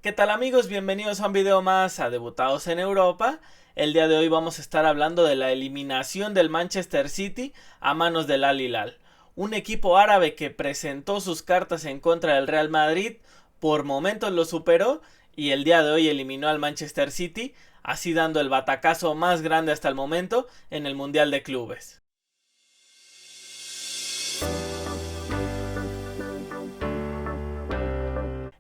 ¿Qué tal amigos? Bienvenidos a un video más a Debutados en Europa. El día de hoy vamos a estar hablando de la eliminación del Manchester City a manos del Al Hilal. Un equipo árabe que presentó sus cartas en contra del Real Madrid, por momentos lo superó y el día de hoy eliminó al Manchester City, así dando el batacazo más grande hasta el momento en el Mundial de Clubes.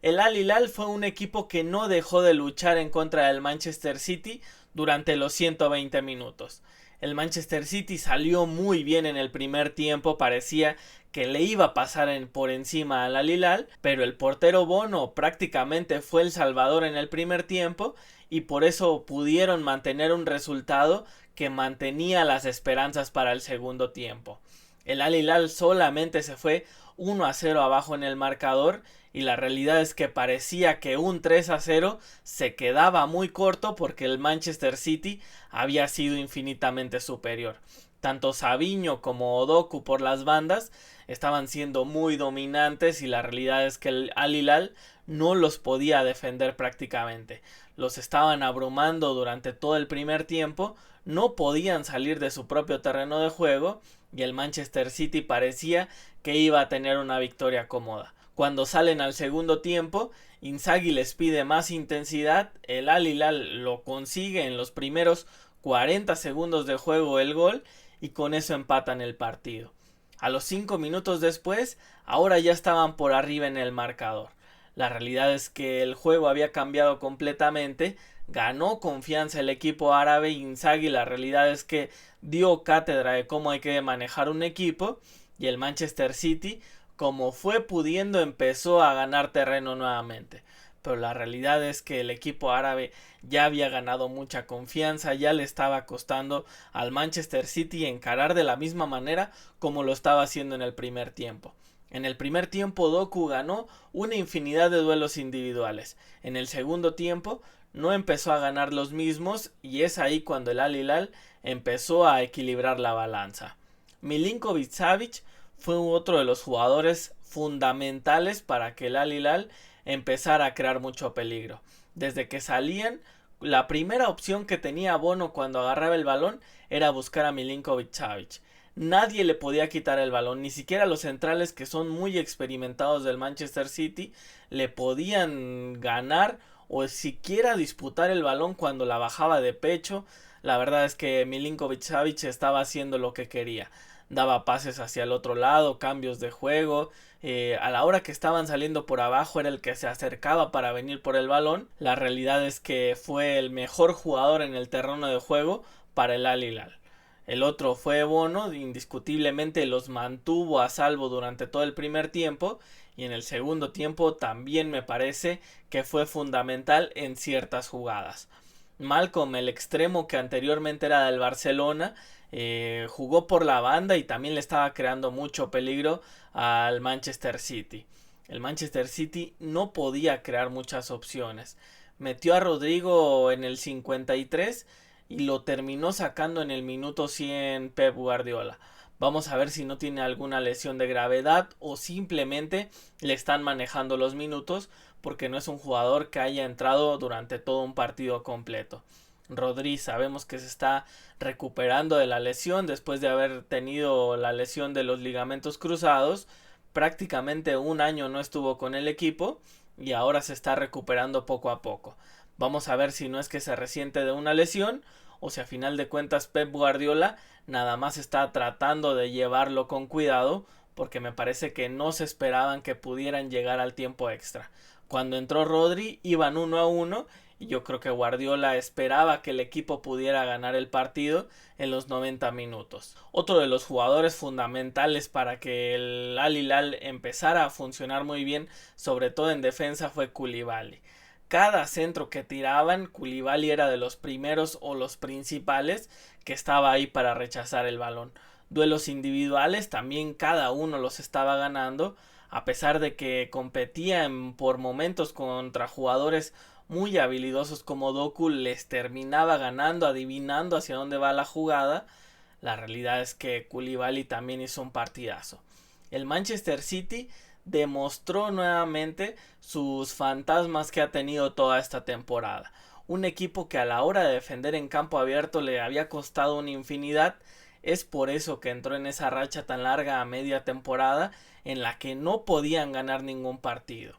El Al Hilal fue un equipo que no dejó de luchar en contra del Manchester City durante los 120 minutos. El Manchester City salió muy bien en el primer tiempo, parecía que le iba a pasar por encima al Al Hilal, pero el portero Bono prácticamente fue el salvador en el primer tiempo y por eso pudieron mantener un resultado que mantenía las esperanzas para el segundo tiempo. El Al Hilal solamente se fue 1-0 abajo en el marcador y la realidad es que parecía que un 3-0 se quedaba muy corto porque el Manchester City había sido infinitamente superior. Tanto Savinho como Odoku por las bandas estaban siendo muy dominantes y la realidad es que el Al Hilal no los podía defender prácticamente. Los estaban abrumando durante todo el primer tiempo, no podían salir de su propio terreno de juego y el Manchester City parecía que iba a tener una victoria cómoda. Cuando salen al segundo tiempo, Inzaghi les pide más intensidad, el Al Hilal lo consigue en los primeros 40 segundos de juego el gol y con eso empatan el partido. A los 5 minutos después, ahora ya estaban por arriba en el marcador. La realidad es que el juego había cambiado completamente, ganó confianza el equipo árabe. Inzaghi la realidad es que dio cátedra de cómo hay que manejar un equipo y el Manchester City, como fue pudiendo, empezó a ganar terreno nuevamente. Pero la realidad es que el equipo árabe ya había ganado mucha confianza, ya le estaba costando al Manchester City encarar de la misma manera como lo estaba haciendo en el primer tiempo. En el primer tiempo Doku ganó una infinidad de duelos individuales. En el segundo tiempo no empezó a ganar los mismos y es ahí cuando el Al Hilal empezó a equilibrar la balanza. Milinkovic-Savic fue otro de los jugadores fundamentales para que el Al Hilal empezara a crear mucho peligro. Desde que salían, la primera opción que tenía Bono cuando agarraba el balón era buscar a Milinkovic-Savic. Nadie le podía quitar el balón, ni siquiera los centrales que son muy experimentados del Manchester City le podían ganar o siquiera disputar el balón cuando la bajaba de pecho. La verdad es que Milinkovic-Savic estaba haciendo lo que quería. Daba pases hacia el otro lado, cambios de juego. A la hora que estaban saliendo por abajo era el que se acercaba para venir por el balón. La realidad es que fue el mejor jugador en el terreno de juego para el Al Hilal. El otro fue Bono, indiscutiblemente los mantuvo a salvo durante todo el primer tiempo y en el segundo tiempo también me parece que fue fundamental en ciertas jugadas. Malcolm, el extremo que anteriormente era del Barcelona, jugó por la banda y también le estaba creando mucho peligro al Manchester City. El Manchester City no podía crear muchas opciones. Metió a Rodrigo en el 53 y lo terminó sacando en el minuto 100 Pep Guardiola. Vamos a ver si no tiene alguna lesión de gravedad o simplemente le están manejando los minutos porque no es un jugador que haya entrado durante todo un partido completo. Rodri sabemos que se está recuperando de la lesión después de haber tenido la lesión de los ligamentos cruzados. Prácticamente un año no estuvo con el equipo y ahora se está recuperando poco a poco. Vamos a ver si no es que se resiente de una lesión o si a final de cuentas Pep Guardiola nada más está tratando de llevarlo con cuidado porque me parece que no se esperaban que pudieran llegar al tiempo extra. Cuando entró Rodri iban 1-1 y yo creo que Guardiola esperaba que el equipo pudiera ganar el partido en los 90 minutos. Otro de los jugadores fundamentales para que el Al Hilal empezara a funcionar muy bien, sobre todo en defensa, fue Koulibaly. Cada centro que tiraban, Koulibaly era de los primeros o los principales que estaba ahí para rechazar el balón. Duelos individuales también cada uno los estaba ganando, a pesar de que competían por momentos contra jugadores muy habilidosos como Doku, les terminaba ganando, adivinando hacia dónde va la jugada. La realidad es que Koulibaly también hizo un partidazo. El Manchester City demostró nuevamente sus fantasmas que ha tenido toda esta temporada. Un equipo que a la hora de defender en campo abierto le había costado una infinidad. Es por eso que entró en esa racha tan larga a media temporada en la que no podían ganar ningún partido.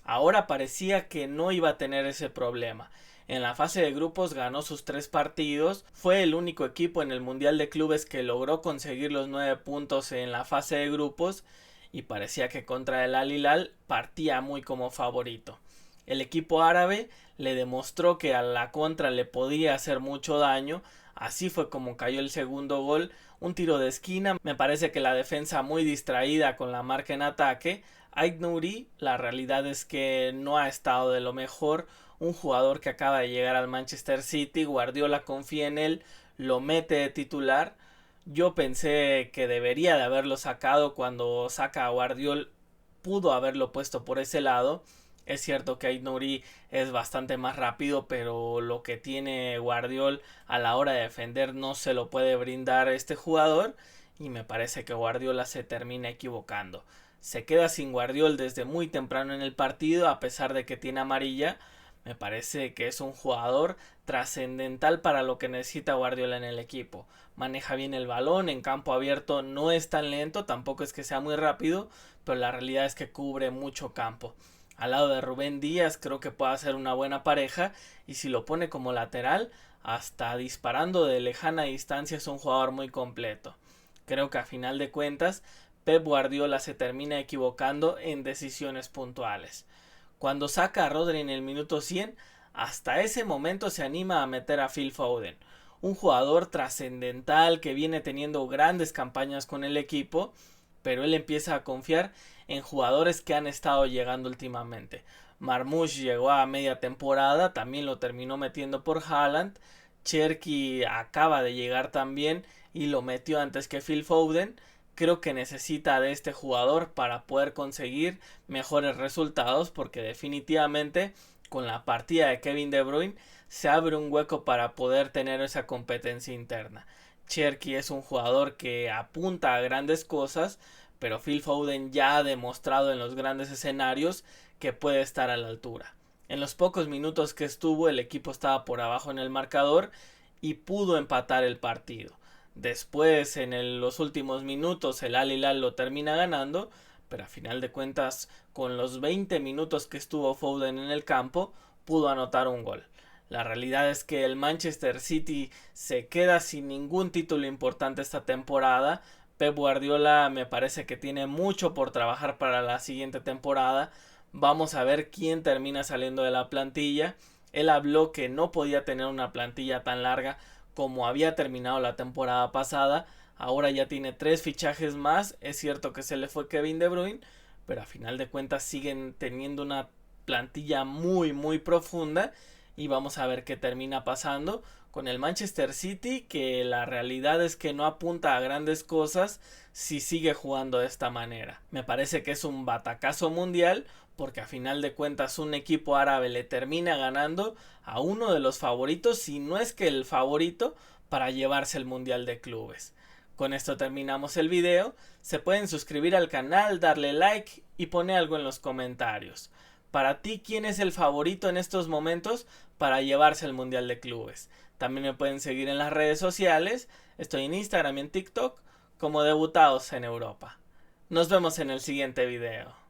Ahora parecía que no iba a tener ese problema. En la fase de grupos ganó sus 3 partidos, fue el único equipo en el Mundial de Clubes que logró conseguir los 9 puntos en la fase de grupos y parecía que contra el Al Hilal partía muy como favorito. El equipo árabe le demostró que a la contra le podía hacer mucho daño, así fue como cayó el segundo gol, un tiro de esquina, me parece que la defensa muy distraída con la marca en ataque. Aït-Nouri, la realidad es que no ha estado de lo mejor, un jugador que acaba de llegar al Manchester City, Guardiola confía en él, lo mete de titular. Yo pensé que debería de haberlo sacado cuando saca a Guardiola, pudo haberlo puesto por ese lado. Es cierto que Aït-Nouri es bastante más rápido, pero lo que tiene Guardiola a la hora de defender no se lo puede brindar este jugador y me parece que Guardiola se termina equivocando. Se queda sin Guardiola desde muy temprano en el partido a pesar de que tiene amarilla. Me parece que es un jugador trascendental para lo que necesita Guardiola en el equipo. Maneja bien el balón, en campo abierto no es tan lento, tampoco es que sea muy rápido, pero la realidad es que cubre mucho campo. Al lado de Rubén Díaz creo que puede ser una buena pareja y si lo pone como lateral, hasta disparando de lejana distancia es un jugador muy completo. Creo que a final de cuentas Pep Guardiola se termina equivocando en decisiones puntuales. Cuando saca a Rodri en el minuto 100, hasta ese momento se anima a meter a Phil Foden, un jugador trascendental que viene teniendo grandes campañas con el equipo, pero él empieza a confiar en jugadores que han estado llegando últimamente. Marmoush llegó a media temporada, también lo terminó metiendo por Haaland. Cherki acaba de llegar también y lo metió antes que Phil Foden. Creo que necesita de este jugador para poder conseguir mejores resultados porque definitivamente con la partida de Kevin De Bruyne se abre un hueco para poder tener esa competencia interna. Cherki es un jugador que apunta a grandes cosas, pero Phil Foden ya ha demostrado en los grandes escenarios que puede estar a la altura. En los pocos minutos que estuvo el equipo estaba por abajo en el marcador y pudo empatar el partido. Después, en los últimos minutos, el Al Hilal lo termina ganando, pero a final de cuentas, con los 20 minutos que estuvo Foden en el campo, pudo anotar un gol. La realidad es que el Manchester City se queda sin ningún título importante esta temporada. Pep Guardiola me parece que tiene mucho por trabajar para la siguiente temporada. Vamos a ver quién termina saliendo de la plantilla. Él habló que no podía tener una plantilla tan larga como había terminado la temporada pasada. Ahora ya tiene 3 fichajes más. Es cierto que se le fue Kevin De Bruyne, pero a final de cuentas siguen teniendo una plantilla muy profunda y vamos a ver qué termina pasando con el Manchester City, que la realidad es que no apunta a grandes cosas si sigue jugando de esta manera. Me parece que es un batacazo mundial porque a final de cuentas un equipo árabe le termina ganando a uno de los favoritos, si no es que el favorito, para llevarse el Mundial de Clubes. Con esto terminamos el video. Se pueden suscribir al canal, darle like y poner algo en los comentarios. Para ti, ¿quién es el favorito en estos momentos para llevarse el Mundial de Clubes? También me pueden seguir en las redes sociales. Estoy en Instagram y en TikTok como Debutados en Europa. Nos vemos en el siguiente video.